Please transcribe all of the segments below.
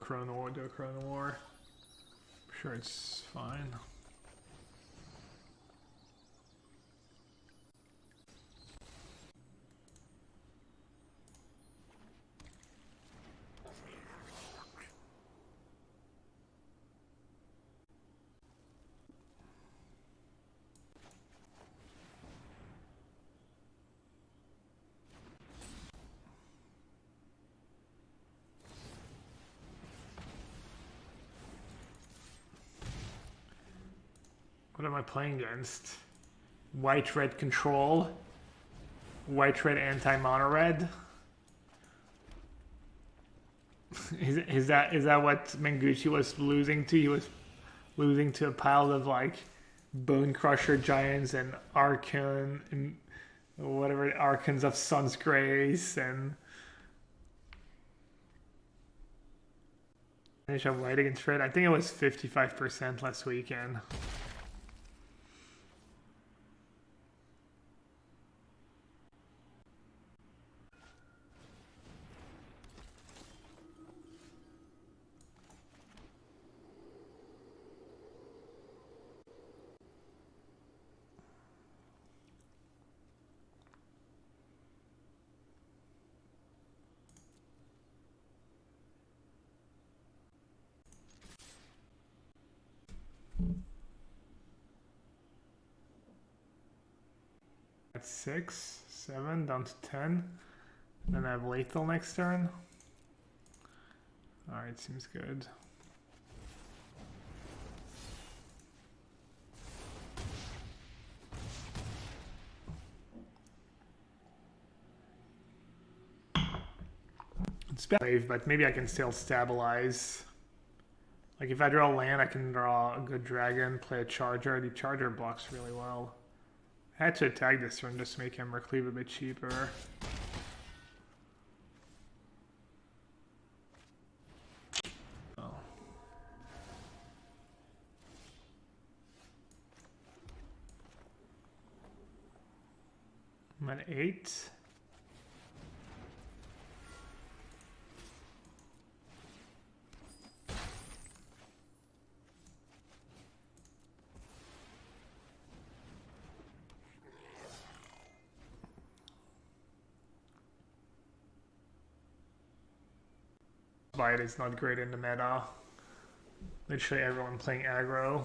Chrono War, do a Chrono War. I'm sure it's fine. What am I playing against? White-red control. White-red anti-mono red. Is that what Mengucci was losing to? He was losing to a pile of like Bone Crusher Giants and Archon and whatever Archons of Sun's Grace and finish up white against red. I think it was 55% last weekend. At 6, 7, down to 10. Then I have lethal next turn. Alright, seems good. It's bad wave, but maybe I can still stabilize. Like if I draw land, I can draw a good dragon, play a charger. The charger blocks really well. I had to attack this turn just to make him reclave a bit cheaper. Oh. I'm at 8. It is not great in the meta. Literally everyone playing aggro.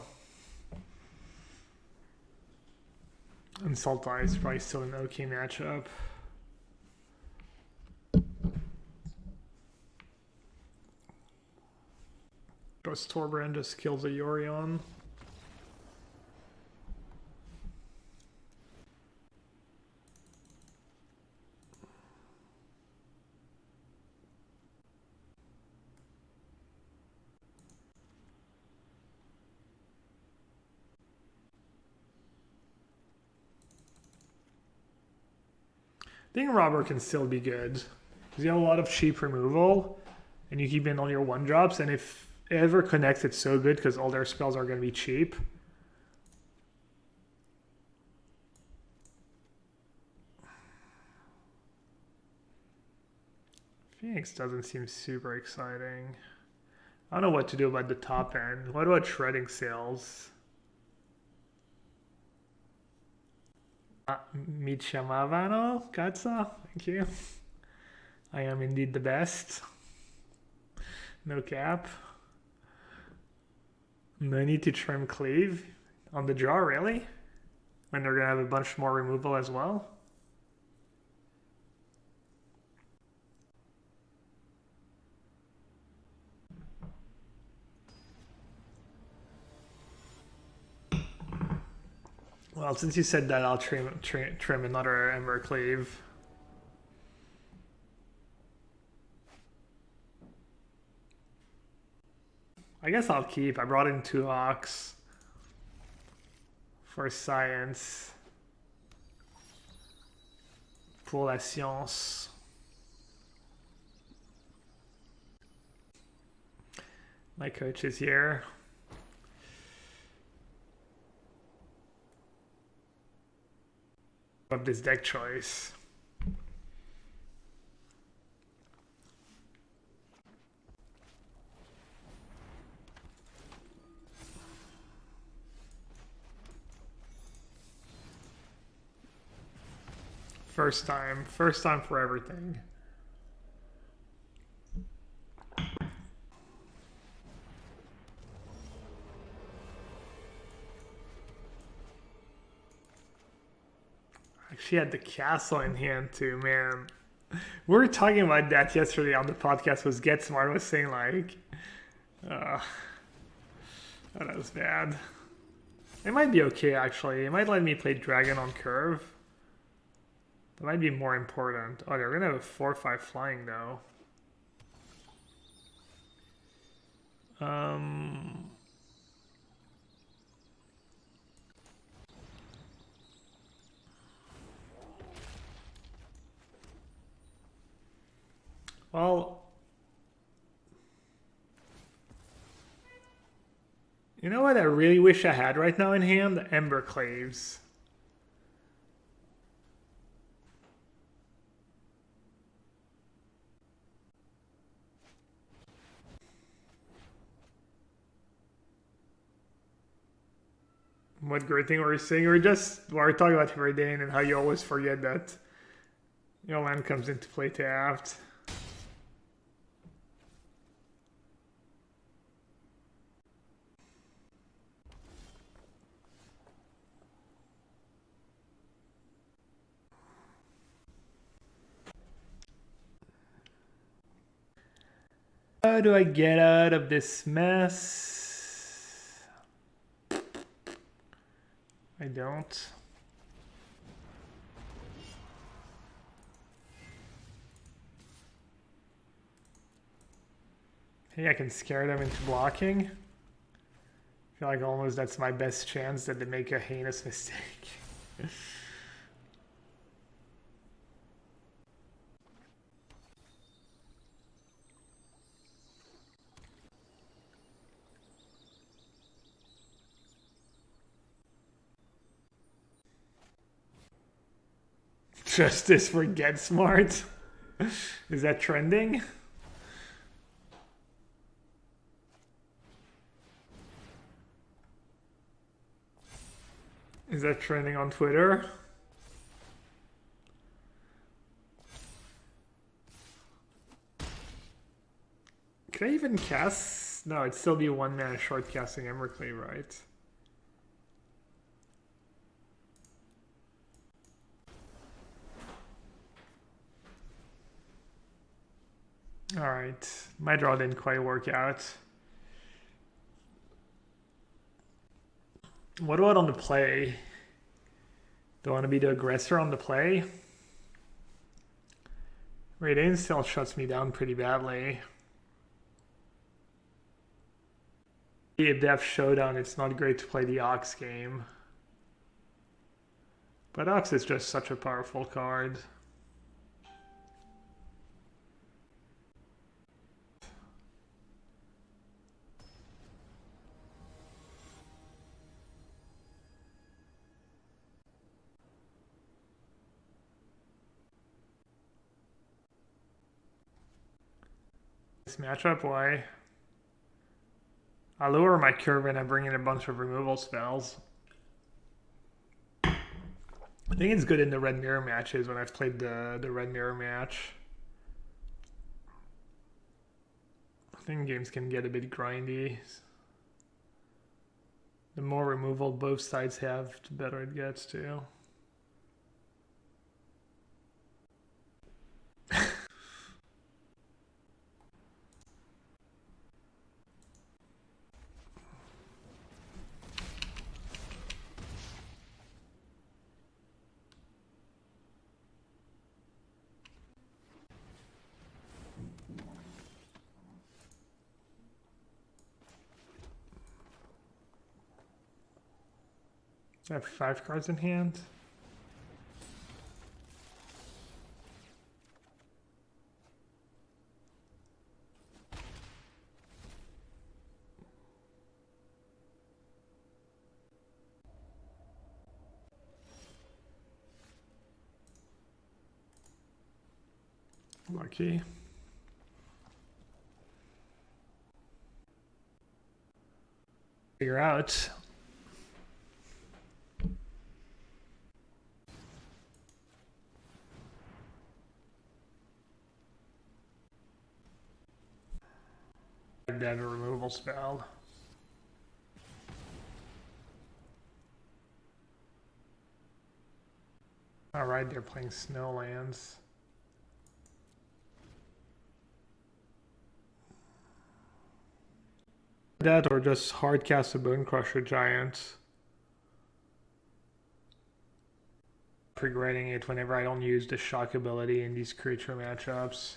And Sultai is probably still an okay matchup. Goes Torbrand, just kills a Yorion. I think Robber can still be good. Because you have a lot of cheap removal, and you keep in all your 1-drops, and if it ever connects, it's so good because all their spells are going to be cheap. Phoenix doesn't seem super exciting. I don't know what to do about the top end. What about Shredding Sails? Mi chiamavano, Katsa, thank you. I am indeed the best. No cap. No need to trim cleave on the draw, really? When they're gonna have a bunch more removal as well? Well, since you said that, I'll trim another Ember Cleave. I guess I'll keep. I brought in 2 Hawks for science. Pour la science. My coach is here. Of this deck choice. First time for everything. She had the castle in hand too, man. We were talking about that yesterday on the podcast. Was Get Smart was saying like, oh, that was bad. It might be okay actually. It might let me play dragon on curve. That might be more important. Oh, they're gonna have a 4/5 flying though. Well, you know what I really wish I had right now in hand? Emberclaves. What great thing were you saying? We're talking about Verdane and how you always forget that your land comes into play tapped. How do I get out of this mess? I don't. Hey, I can scare them into blocking. I feel like almost that's my best chance that they make a heinous mistake. Justice for Get Smart. Is that trending? Is that trending on Twitter? Can I even cast? No, it'd still be 1 mana short casting Emberclave, right? Alright, my draw didn't quite work out. What about on the play? Do I want to be the aggressor on the play? Raiden still shuts me down pretty badly. If they have Showdown, it's not great to play the Ox game. But Ox is just such a powerful card. This matchup, why? I lower my curve and I bring in a bunch of removal spells. I think it's good in the Red Mirror matches when I've played the Red Mirror match. I think games can get a bit grindy. The more removal both sides have, the better it gets too. I have 5 cards in hand. Lucky. Figure out. they have a removal spell. Alright, they're playing Snowlands. That or just hard cast a Bone Crusher Giant. Regretting it whenever I don't use the shock ability in these creature matchups.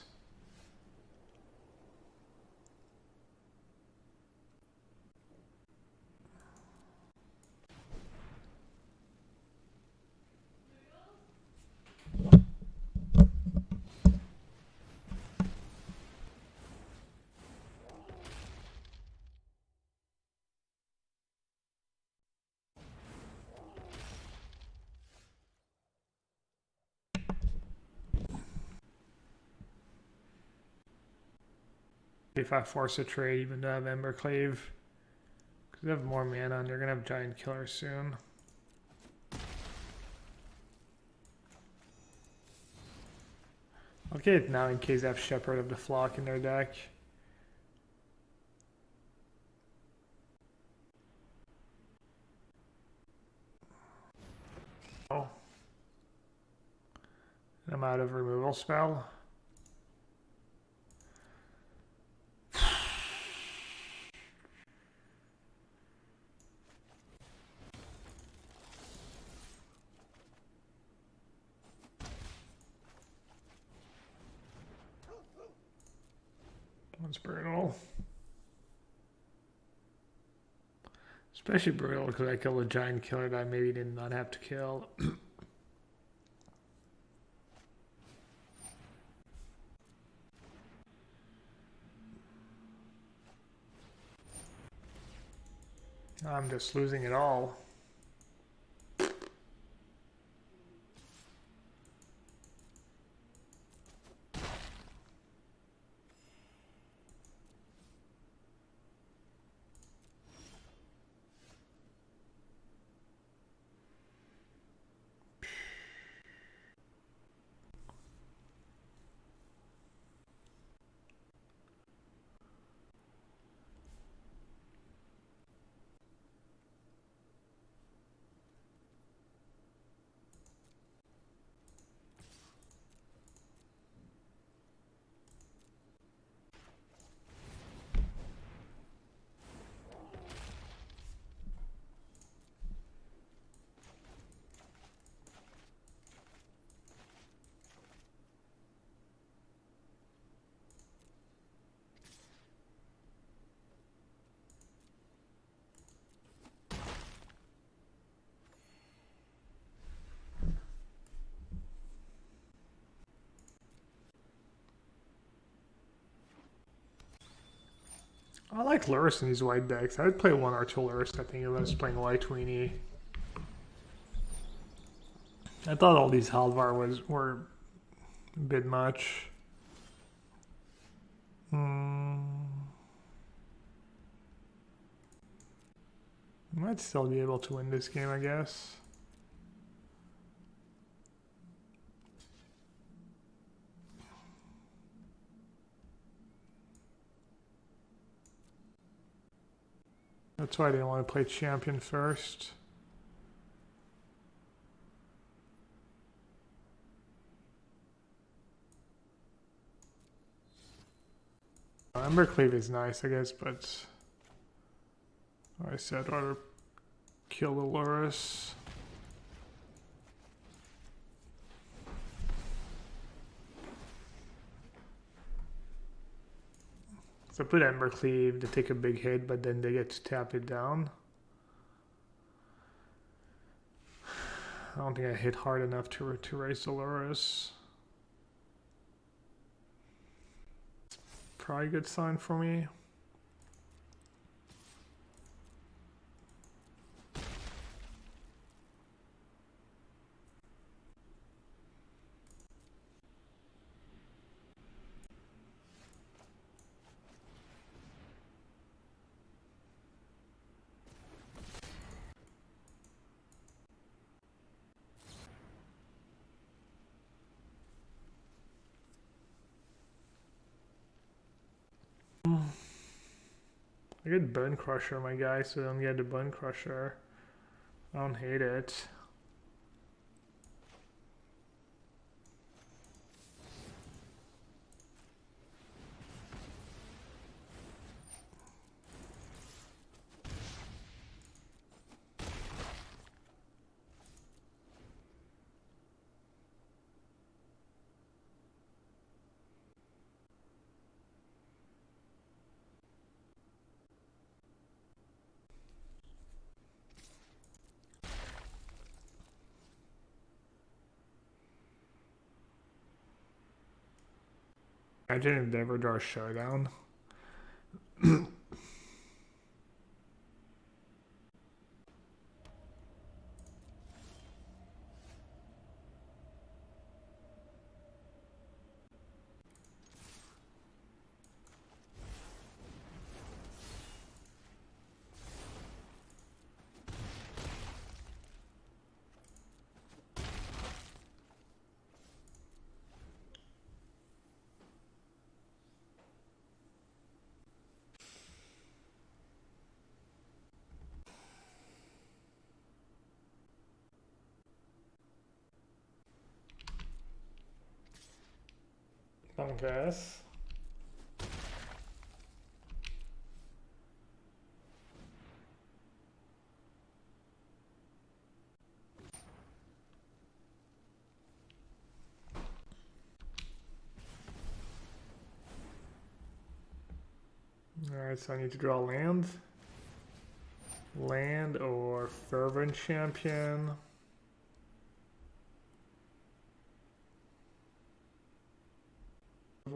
If I force a trade, even though I have Embercleave, because they have more mana and they're gonna have Giant Killer soon. I'll get it now in case I have Shepherd of the Flock in their deck. Oh. I'm out of removal spell. That's brutal. Especially brutal because I killed a Giant Killer that I maybe did not have to kill. I'm just losing it all. I like Lurrus in these white decks. I would play one or two Lurrus, I think, if I was playing White Weenie. I thought all these Halvar were a bit much. Might still be able to win this game, I guess. That's why I didn't want to play Champion first. Embercleave is nice, I guess, but I said I'd rather kill the Lurrus. So I put Embercleave, they take a big hit, but then they get to tap it down. I don't think I hit hard enough to raise the Lurrus. Probably a good sign for me. I get Bone Crusher, my guy, so I don't get the Bone Crusher. I don't hate it. Imagine if they ever draw a showdown. I guess. Alright, so I need to draw land. Land or Fervent Champion.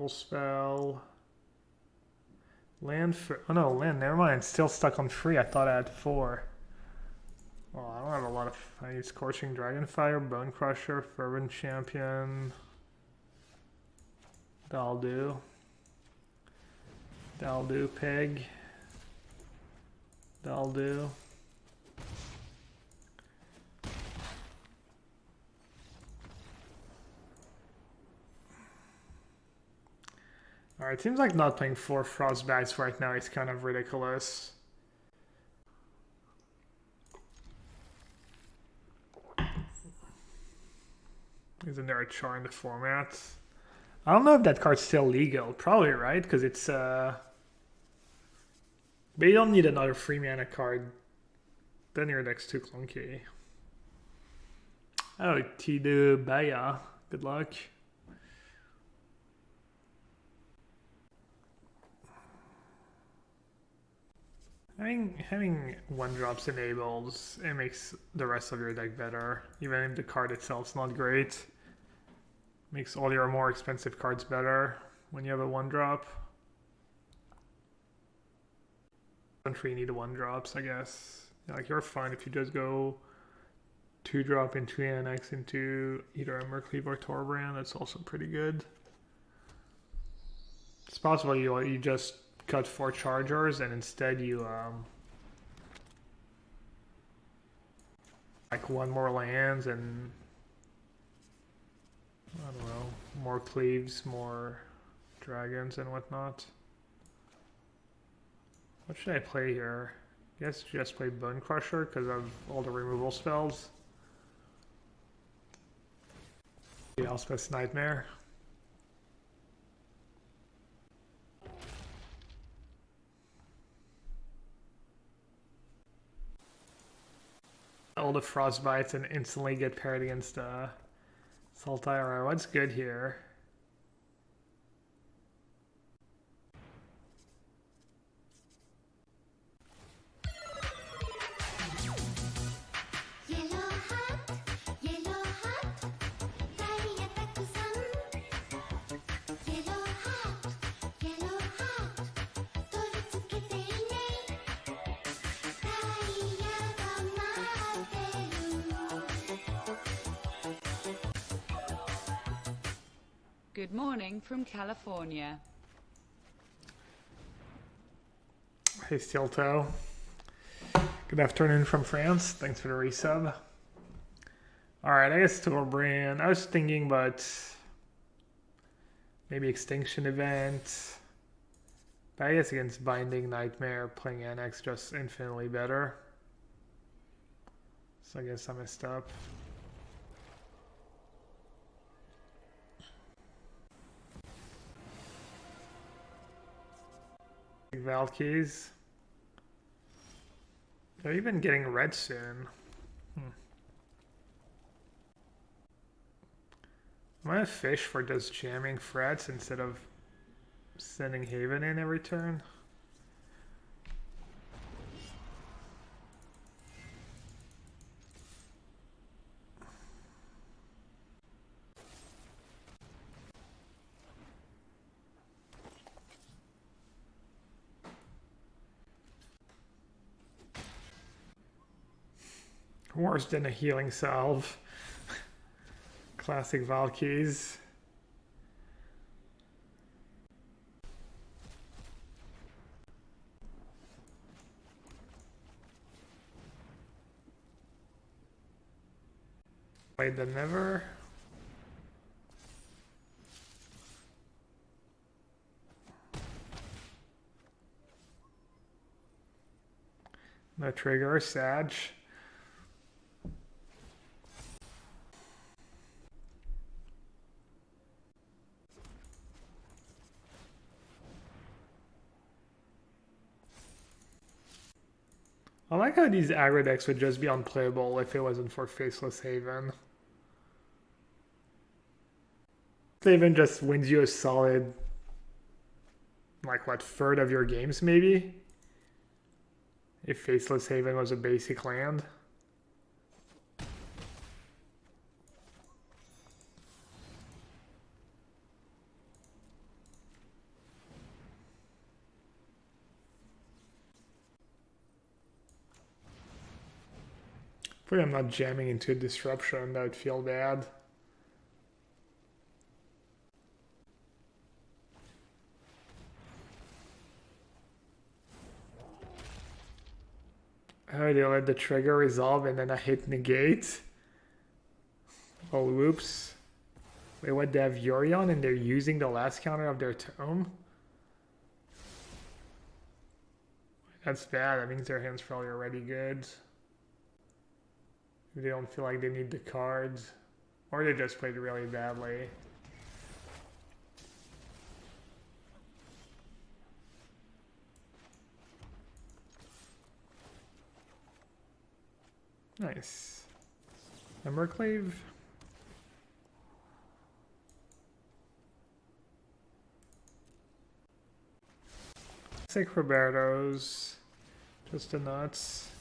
Spell. Land for. Oh no, land. Never mind. It's still stuck on 3. I thought I had 4. Well, I don't have a lot of. I need Scorching Dragonfire, Bone Crusher, Fervent Champion. That'll do. That'll do, Peg. That'll do. Alright, seems like not playing 4 Frostbites right now is kind of ridiculous. Isn't there a char in the format? I don't know if that card's still legal. Probably, right? Because it's but you don't need another 3 mana card. Then your deck's too clunky. Oh, Tidu Baya. Good luck. Having 1-drops enables, it makes the rest of your deck better. Even if the card itself's not great. Makes all your more expensive cards better when you have a 1-drop. Don't really need a 1-drops, I guess. Like, you're fine if you just go 2-drop into Annex into either Embercleave or Torbrand. That's also pretty good. It's possible you just cut 4 chargers and instead you like 1 more lands and I don't know, more cleaves, more dragons and whatnot. What should I play here? I guess just play Bone Crusher because of all the removal spells. The Elspeth's Nightmare. All the Frostbites and instantly get paired against Saltire. What's good here? Good morning from California. Hey, Steel Toe. Good afternoon from France. Thanks for the resub. Alright, I guess Torbrand. I was thinking about maybe Extinction Event. I guess against Binding Nightmare, playing Annex just infinitely better. So I guess I messed up. Valkeys. They're even getting red soon. I'm gonna fish for just jamming frets instead of sending Haven in every turn. Worse than a healing salve. Classic Valkeys. Played the Never. No trigger, Sag. I like how these aggro decks would just be unplayable if it wasn't for Faceless Haven. Haven just wins you a solid, like what, third of your games maybe? If Faceless Haven was a basic land. Hopefully I'm not jamming into a disruption, that would feel bad. Oh, they let the trigger resolve and then I hit negate. Oh, whoops. Wait, what? They have Yorion and they're using the last counter of their tome? That's bad. That means their hand's probably already good. They don't feel like they need the cards. Or they just played really badly. Nice. Emberclave. Take Roberto's. Just the nuts.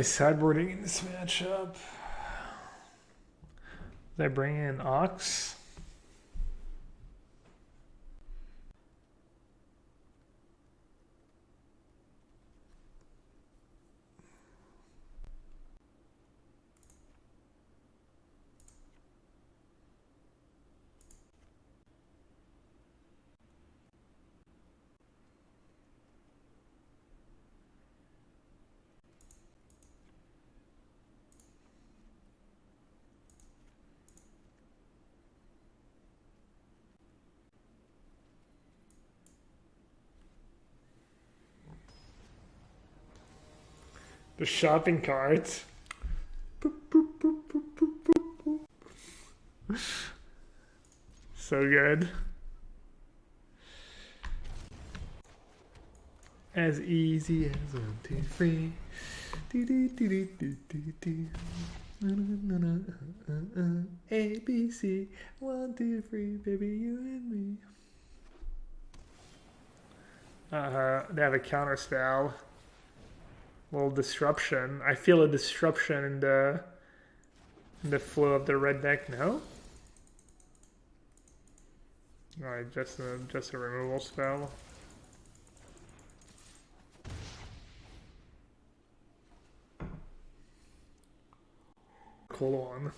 Sideboarding in this matchup. Did I bring in Ox? The shopping cart. So good. As easy as 1, 2, 3. A, B, C, 1, 2, 3, baby, you and me. They have a counter spell. Little disruption. I feel a disruption in the flow of the red deck. No. Alright, just a removal spell. Cool one.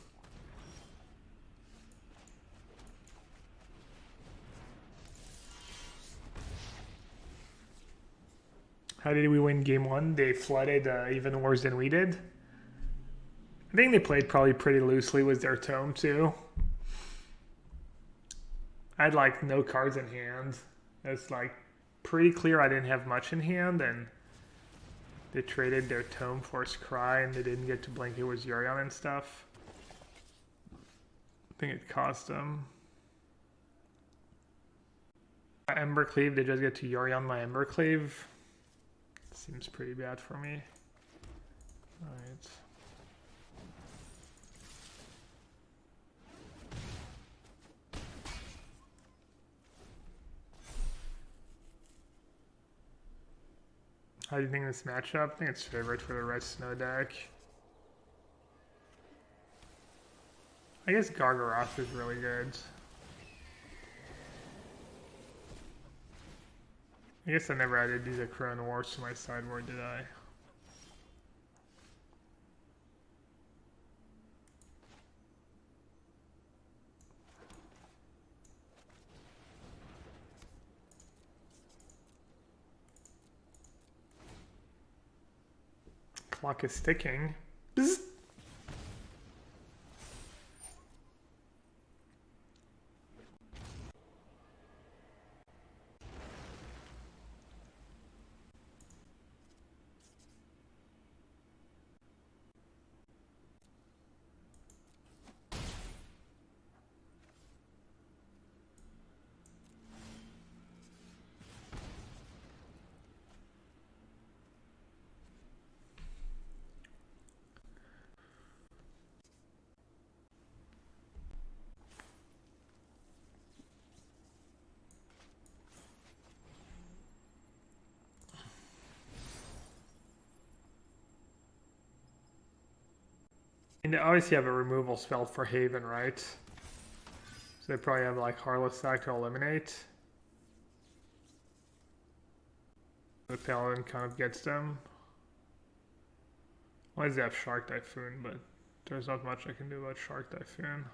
How did we win game 1? They flooded even worse than we did. I think they played probably pretty loosely with their tome too. I had like no cards in hand. It's like pretty clear I didn't have much in hand, and they traded their tome for Scry and they didn't get to blink it with Yorion and stuff. I think it cost them. Embercleave, they just get to Yorion my Embercleave. Seems pretty bad for me. Alright. How do you think this matchup? I think it's favorite for the red snow deck. I guess Gargaroth is really good. I guess I never added these Acron Wars to my sideboard, did I? Clock is ticking. Bzz. And they obviously have a removal spell for Haven, right? So they probably have like Heartless Act to eliminate. The Paladin kind of gets them. Why does they have Shark Typhoon? But there's not much I can do about Shark Typhoon.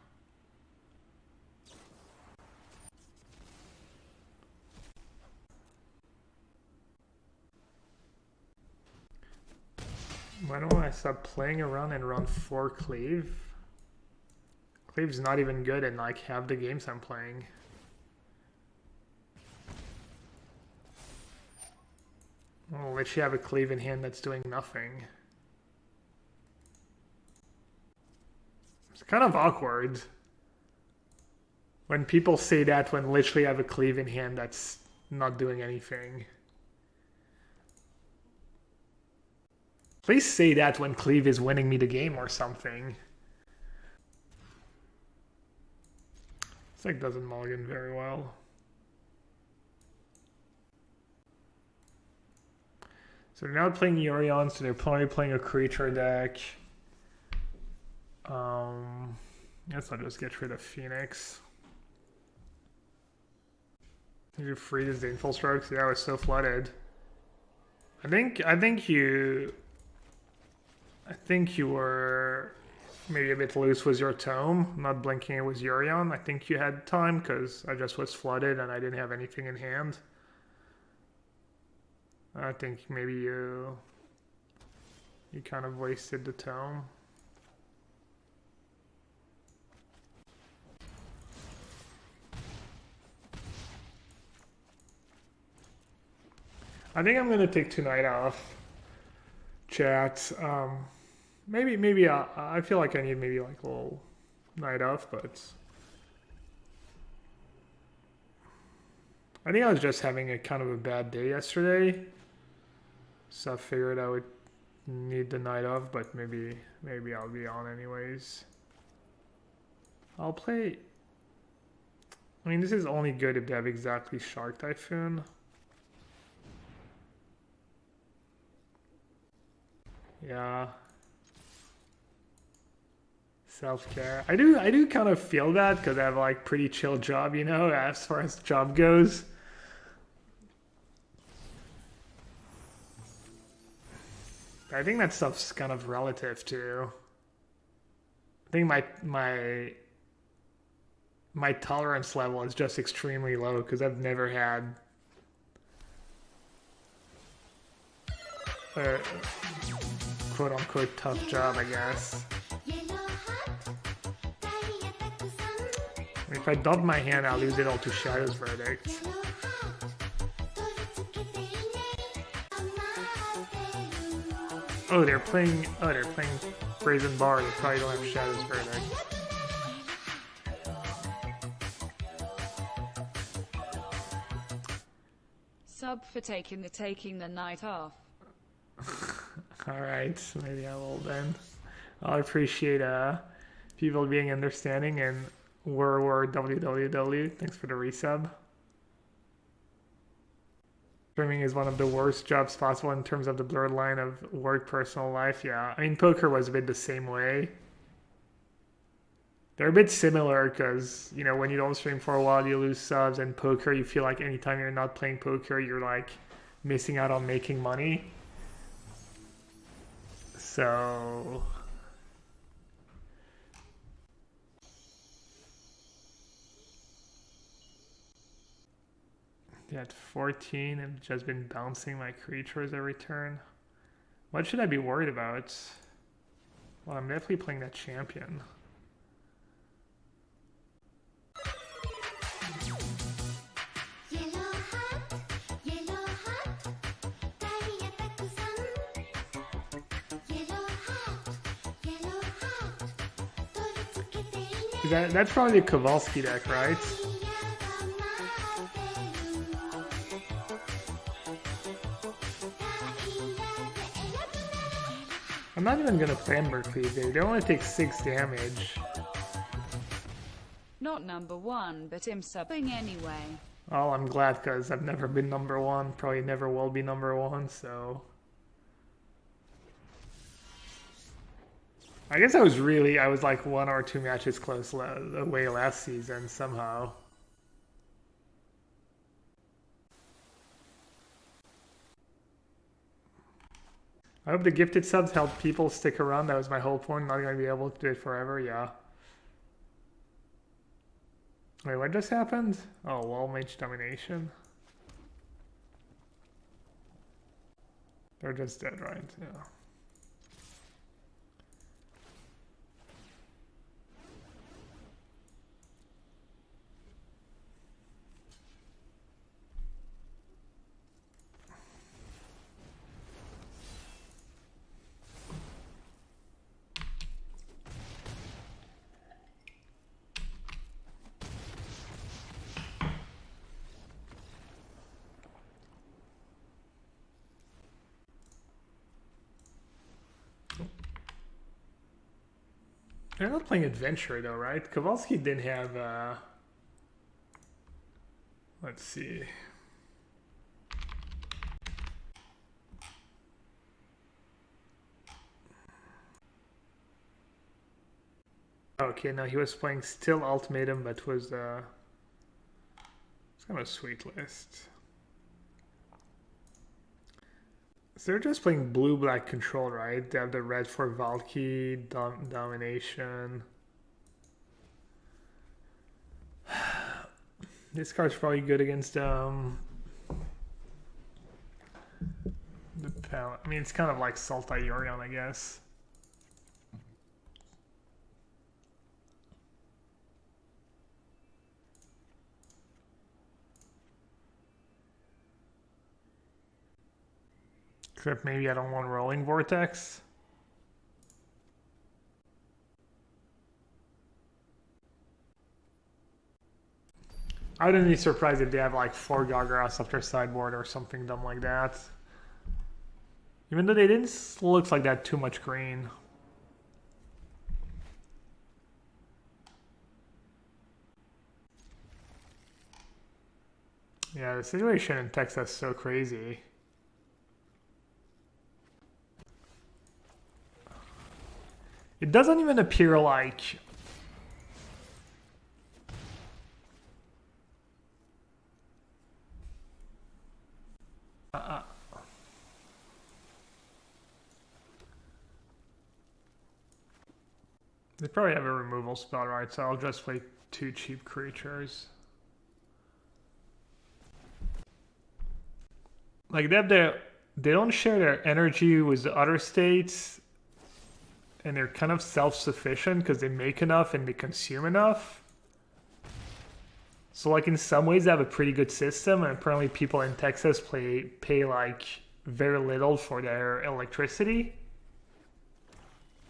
Why don't I stop playing around and run 4 Cleave? Cleave's not even good in like half the games I'm playing. Oh, literally have a Cleave in hand that's doing nothing. It's kind of awkward when people say that when literally have a Cleave in hand that's not doing anything. Please say that when Cleave is winning me the game or something. This deck doesn't mulligan very well. So they're now playing Yorion, so they're probably playing a creature deck. Guess I'll just get rid of Phoenix. You free this Disdainful Strokes? Yeah, I was so flooded. I think you were maybe a bit loose with your tome, not blinking it with Yorion. I think you had time because I just was flooded and I didn't have anything in hand. I think maybe you kind of wasted the tome. I think I'm gonna take tonight off. Check chat. Maybe I feel like I need maybe like a little night off, but I think I was just having a kind of a bad day yesterday, so I figured I would need the night off. But maybe I'll be on anyways. I'll play. I mean, this is only good if they have exactly Shark Typhoon. Yeah. Self-care. I do kind of feel that because I have like pretty chill job, you know, as far as job goes. I think that stuff's kind of relative too. I think my tolerance level is just extremely low because I've never had a quote-unquote tough job, I guess. If I dump my hand, I'll lose it all to Shadow's Verdict. Oh, they're playing Brazen Bar. They probably don't have Shadow's Verdict. Sub for taking the night off. Alright, maybe I will then. I appreciate people being understanding and www. Thanks for the resub. Streaming is one of the worst jobs possible in terms of the blurred line of work personal life. Yeah, I mean poker was a bit the same way. They're a bit similar because, you know, when you don't stream for a while you lose subs, and poker you feel like anytime you're not playing poker you're like missing out on making money. So at 14, I've just been bouncing my creatures every turn. What should I be worried about? Well, I'm definitely playing that champion. That's probably the Kowalski deck, right? I'm not even gonna play Mercury. They only take 6 damage. Not number one, but I'm subbing anyway. Oh, I'm glad because I've never been number one. Probably never will be number one, so. I guess I was like 1 or 2 matches close away last season somehow. I hope the gifted subs help people stick around. That was my whole point. Not going to be able to do it forever, yeah. Wait, what just happened? Oh, wall mage domination. They're just dead, right? Yeah. They're not playing Adventure though, right? Kowalski didn't have, let's see. Okay, no, he was playing still Ultimatum, but was, it's kind of a sweet list. So they're just playing blue-black control, right? They have the red for Valky, domination. This card's probably good against the palette. I mean, it's kind of like Sultai Yorion, I guess. Except maybe I don't want rolling vortex. I wouldn't be surprised if they have like 4 Gargoyles off their sideboard or something dumb like that. Even though they didn't look like that too much green. Yeah, the situation in Texas is so crazy. It doesn't even appear like... They probably have a removal spell, right? So I'll just play 2 cheap creatures. Like they don't share their energy with the other states, and they're kind of self-sufficient because they make enough and they consume enough. So like in some ways they have a pretty good system, and apparently people in Texas pay like very little for their electricity.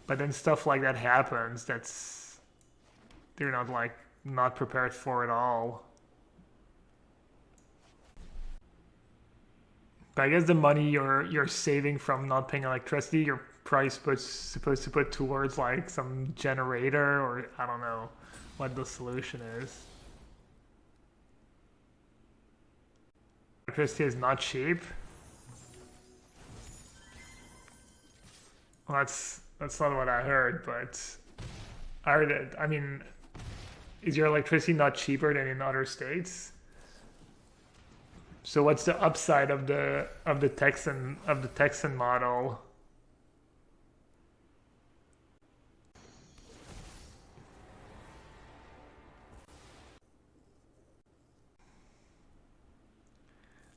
But then stuff like that happens that's they're not prepared for at all. But I guess the money you're saving from not paying electricity, you're probably supposed to put towards like some generator, or I don't know what the solution is. Electricity is not cheap. Well, that's not what I heard, but I heard it. I mean, is your electricity not cheaper than in other states? So what's the upside of the Texan model?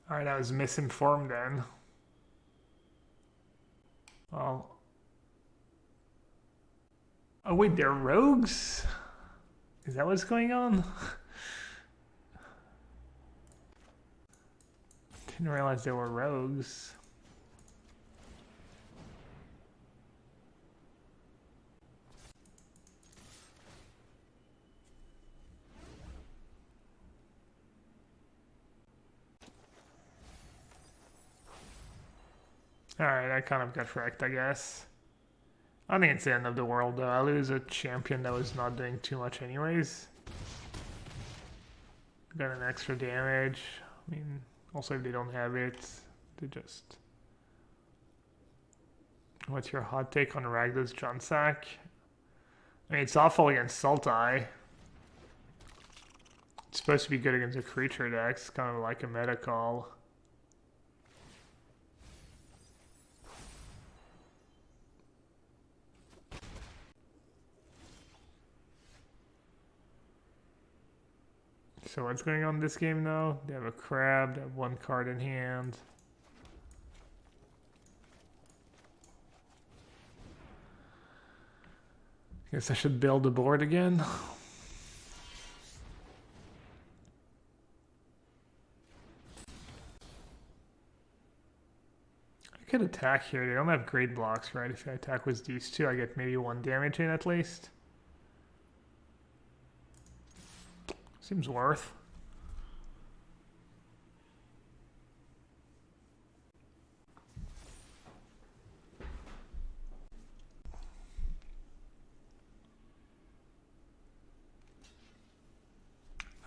All right, I was misinformed then. Well, oh wait, they're rogues? Is that what's going on? Didn't realize they were rogues. Alright, I kind of got wrecked, I guess. I think it's the end of the world, though. I lose a champion that was not doing too much anyways. Got an extra damage. I mean, also if they don't have it, they just... What's your hot take on Ragdos Johnsack? I mean, it's awful against Sultai. It's supposed to be good against a creature deck. It's kind of like a meta call. So what's going on in this game now? They have a crab, they have 1 card in hand. Guess I should build the board again. I could attack here. They don't have great blocks, right? If I attack with these 2, I get maybe 1 damage in at least. Seems worth.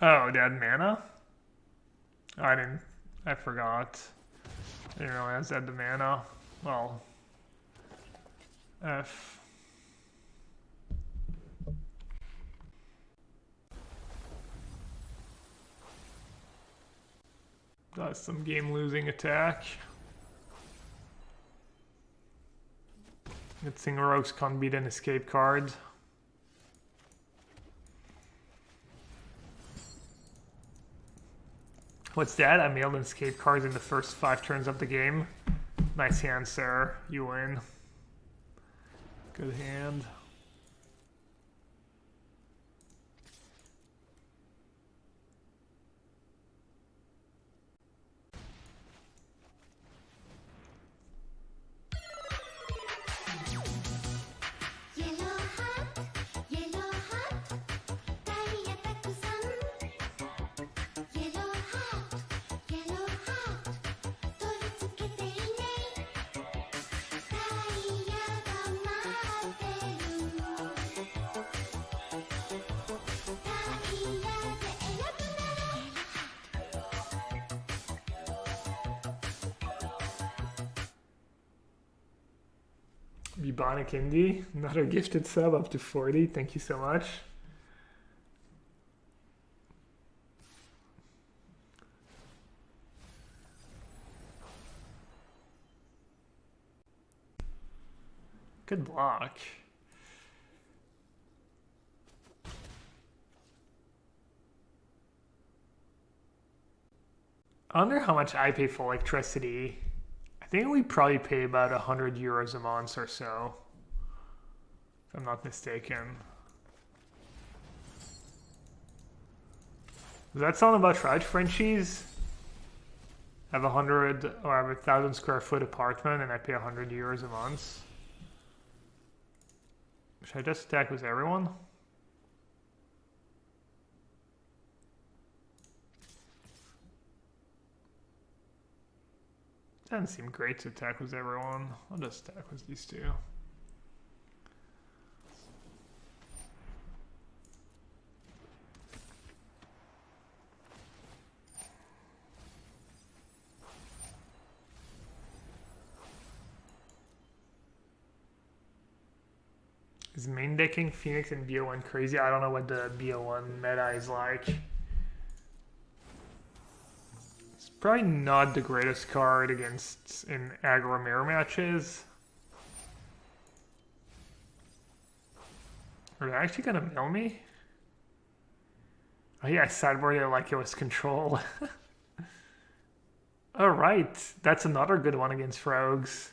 Oh, they had mana? Oh, I forgot. I didn't realize I had the mana. Well, F. That's some game-losing attack. Good thing rogues can't beat an escape card. What's that? I mailed in escape cards in the first 5 turns of the game. Nice hand, sir. You win. Good hand. Bubonic Indie, another gifted sub up to 40. Thank you so much. Good block. I wonder how much I pay for electricity. I think we probably pay about 100 euros a month or so, if I'm not mistaken. Does that sound about right, Frenchies? I have 100 or I have 1,000 square foot apartment and I pay 100 euros a month. Should I just stack with everyone? Doesn't seem great to attack with everyone. I'll just attack with these two. Is main decking Phoenix and BO1 crazy? I don't know what the BO1 meta is like. Probably not the greatest card against in aggro mirror matches. Are they actually gonna mill me? Oh yeah, I sideboarded it like it was control. Alright, that's another good one against rogues.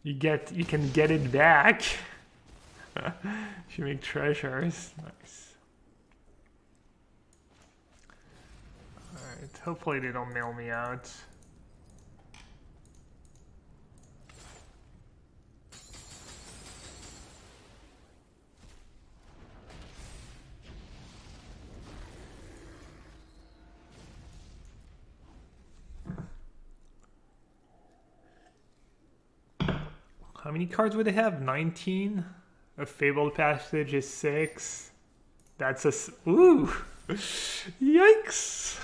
You can get it back. If you make treasures. Nice. Alright, hopefully they don't mail me out. How many cards would they have? 19? A Fabled Passage is 6. That's a... Ooh! Yikes!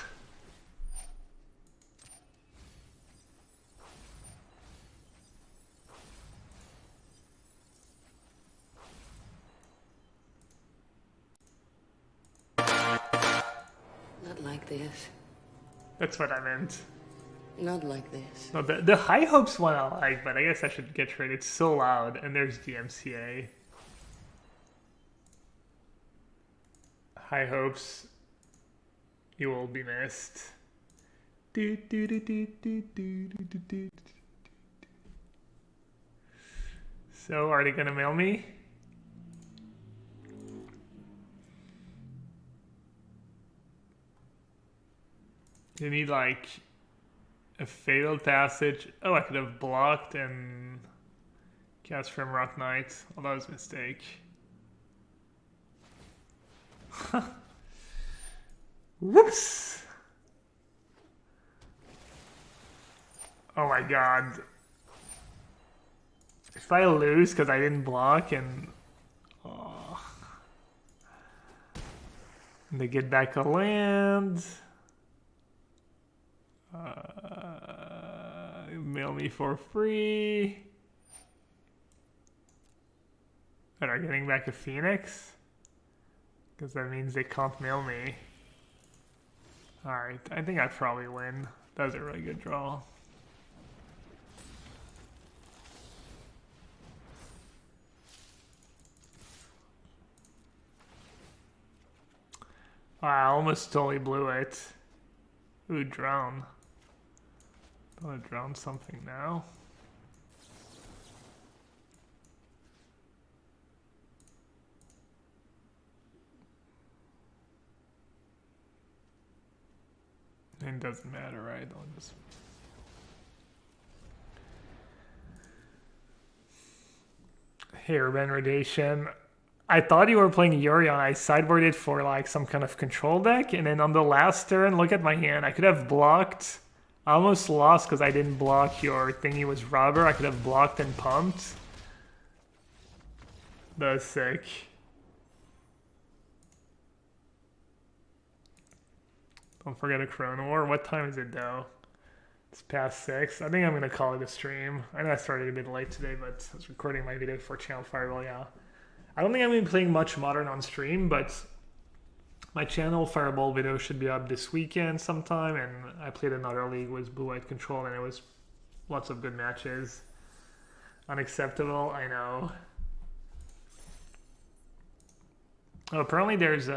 Not like this. That's what I meant. Not like this. No, the High Hopes one I like, but I guess I should get rid. It's so loud, and there's the MCA. High Hopes, you will be missed. So, are they gonna mail me? They need like a Fatal Passage. Oh, I could have blocked and cast from Rock Knight. Oh, that was a mistake. Whoops! Oh my god. If I lose because I didn't block and... Oh. And they get back a land. Mail me for free. And are getting back a Phoenix? Because that means they can't mail me. Alright, I think I probably win. That was a really good draw. I almost totally blew it. Ooh, drown. I'm gonna drown something now. It doesn't matter, right? I'll just... Hey, Urban Radiation. I thought you were playing Yorion. I sideboarded for like some kind of control deck, and then on the last turn, look at my hand. I could have blocked. I almost lost because I didn't block your thingy was rubber. I could have blocked and pumped. That was sick. Don't forget a Chrono War. What time is it though? It's past 6. I think I'm gonna call it a stream. I know I started a bit late today, but I was recording my video for Channel Fireball. Yeah, I don't think I'm gonna be playing much Modern on stream, but my Channel Fireball video should be up this weekend sometime. And I played another league with Blue White Control, and it was lots of good matches. Unacceptable, I know. Oh, apparently there's